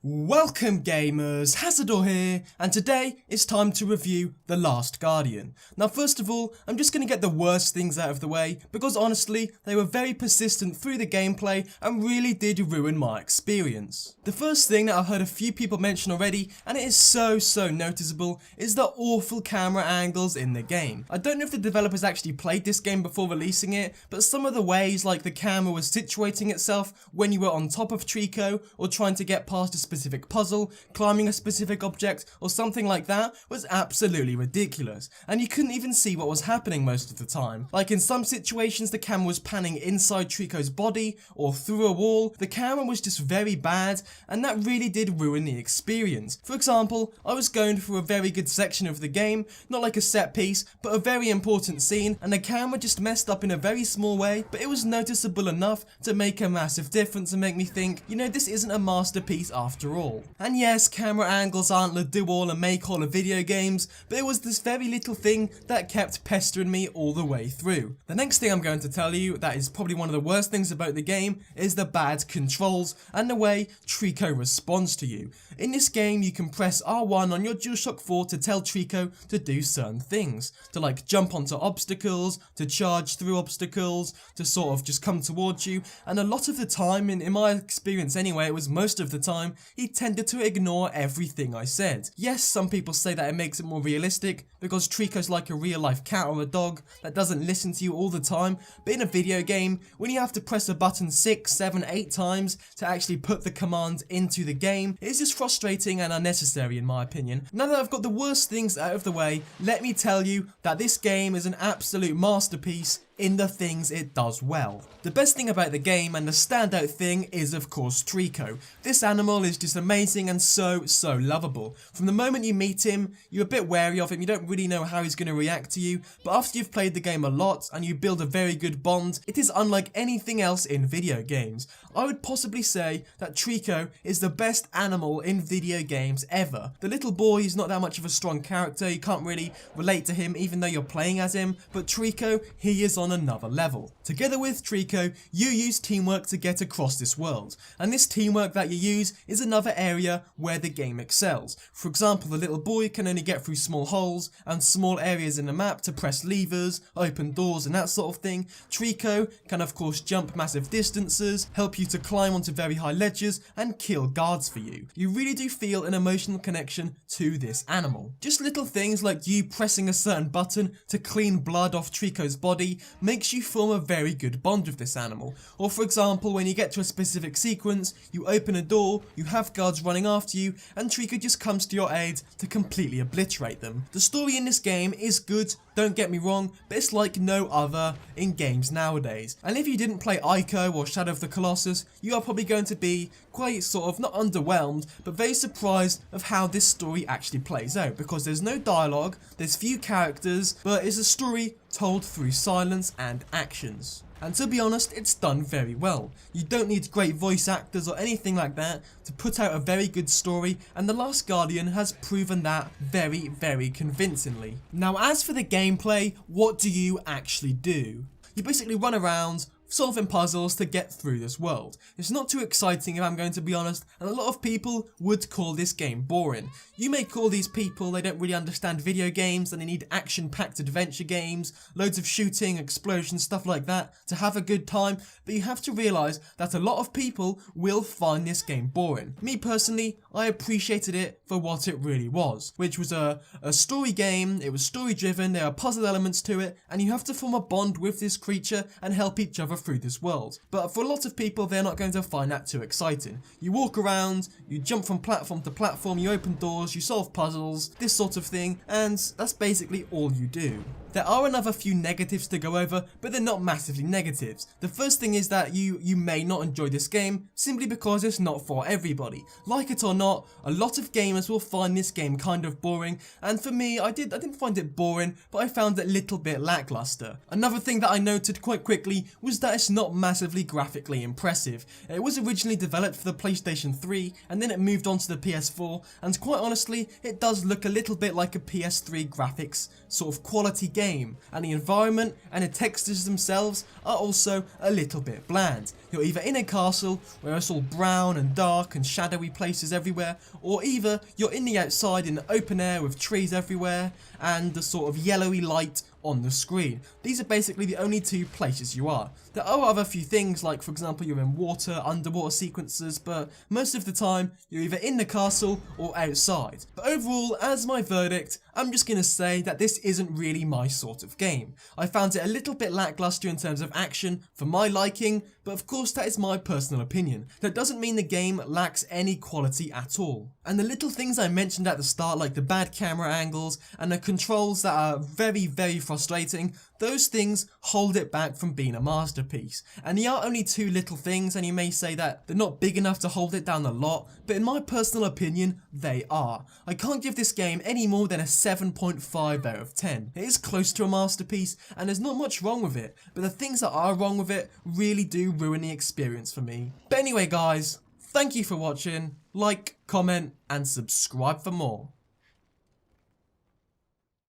Welcome gamers, Hazardor here, and today it's time to review The Last Guardian. Now first of all, I'm just going to get the worst things out of the way, because honestly, they were very persistent through the gameplay and really did ruin my experience. The first thing that I've heard a few people mention already, and it is so noticeable, is the awful camera angles in the game. I don't know if the developers actually played this game before releasing it, but some of the ways like the camera was situating itself when you were on top of Trico, or trying to get past a specific puzzle, climbing a specific object, or something like that was absolutely ridiculous, and you couldn't even see what was happening most of the time. Like in some situations the camera was panning inside Trico's body or through a wall. The camera was just very bad, and that really did ruin the experience. For example, I was going through a very good section of the game, not like a set piece, but a very important scene, and the camera just messed up in a very small way, but it was noticeable enough to make a massive difference and make me think, you know, this isn't a masterpiece after all. And yes, camera angles aren't the do-all and make-all of video games, but it was this very little thing that kept pestering me all the way through. The next thing I'm going to tell you that is probably one of the worst things about the game is the bad controls and the way Trico responds to you. In this game you can press R1 on your DualShock 4 to tell Trico to do certain things, to like jump onto obstacles, to charge through obstacles, to sort of just come towards you, and a lot of the time, in my experience anyway, it was most of the time, he tended to ignore everything I said. Yes, some people say that it makes it more realistic because Trico's like a real life cat or a dog that doesn't listen to you all the time, but in a video game, when you have to press a button 6, 7, 8 times to actually put the command into the game, it's just frustrating and unnecessary in my opinion. Now that I've got the worst things out of the way, let me tell you that this game is an absolute masterpiece in the things it does well. The best thing about the game and the standout thing is of course Trico. This animal is just amazing and so lovable. From the moment you meet him, you're a bit wary of him, you don't really know how he's going to react to you, but after you've played the game a lot and you build a very good bond, it is unlike anything else in video games. I would possibly say that Trico is the best animal in video games ever. The little boy is not that much of a strong character, you can't really relate to him even though you're playing as him, but Trico, he is on another level. Together with Trico, you use teamwork to get across this world, and this teamwork that you use is another area where the game excels. For example, the little boy can only get through small holes and small areas in the map to press levers, open doors and that sort of thing. Trico can of course jump massive distances, help you to climb onto very high ledges and kill guards for you. You really do feel an emotional connection to this animal. Just little things like you pressing a certain button to clean blood off Trico's body makes you form a very good bond with this animal. Or for example, when you get to a specific sequence, you open a door, you have guards running after you, and Trico just comes to your aid to completely obliterate them. The story in this game is good, don't get me wrong, but it's like no other in games nowadays. And if you didn't play Ico or Shadow of the Colossus, you are probably going to be quite sort of, not underwhelmed, but very surprised of how this story actually plays out, because there's no dialogue, there's few characters, but it's a story told through silence and actions. And to be honest, it's done very well. You don't need great voice actors or anything like that to put out a very good story, and The Last Guardian has proven that very convincingly. Now as for the gameplay, what do you actually do? You basically run around, solving puzzles to get through this world. It's not too exciting if I'm going to be honest, and a lot of people would call this game boring. You may call these people they don't really understand video games and they need action-packed adventure games, loads of shooting, explosions, stuff like that to have a good time, but you have to realise that a lot of people will find this game boring. Me personally, I appreciated it for what it really was, which was a story game. It was story driven, there are puzzle elements to it, and you have to form a bond with this creature and help each other through this world. But for a lot of people, they're not going to find that too exciting. You walk around, you jump from platform to platform, you open doors, you solve puzzles, this sort of thing, and that's basically all you do. There are another few negatives to go over, but they're not massively negatives. The first thing is that you may not enjoy this game simply because it's not for everybody. Like it or not, a lot of gamers will find this game kind of boring, and for me, I didn't find it boring, but I found it a little bit lackluster. Another thing that I noted quite quickly was that it's not massively graphically impressive. It was originally developed for the PlayStation 3, and then it moved on to the PS4, and quite honestly, it does look a little bit like a PS3 graphics sort of quality game, and the environment and the textures themselves are also a little bit bland. You're either in a castle where it's all brown and dark and shadowy places everywhere, or either you're in the outside in the open air with trees everywhere and the sort of yellowy light on the screen. These are basically the only two places you are. There are other few things, like for example you're in water, underwater sequences, but most of the time you're either in the castle or outside. But overall, as my verdict, I'm just going to say that this isn't really my sort of game. I found it a little bit lackluster in terms of action for my liking, but of course that is my personal opinion. That doesn't mean the game lacks any quality at all. And the little things I mentioned at the start, like the bad camera angles and the controls that are very frustrating, those things hold it back from being a masterpiece. And they are only two little things, and you may say that they're not big enough to hold it down a lot, but in my personal opinion, they are. I can't give this game any more than a 7.5 out of 10. It is close to a masterpiece, and there's not much wrong with it, but the things that are wrong with it really do ruin the experience for me. But anyway guys, thank you for watching, like, comment, and subscribe for more.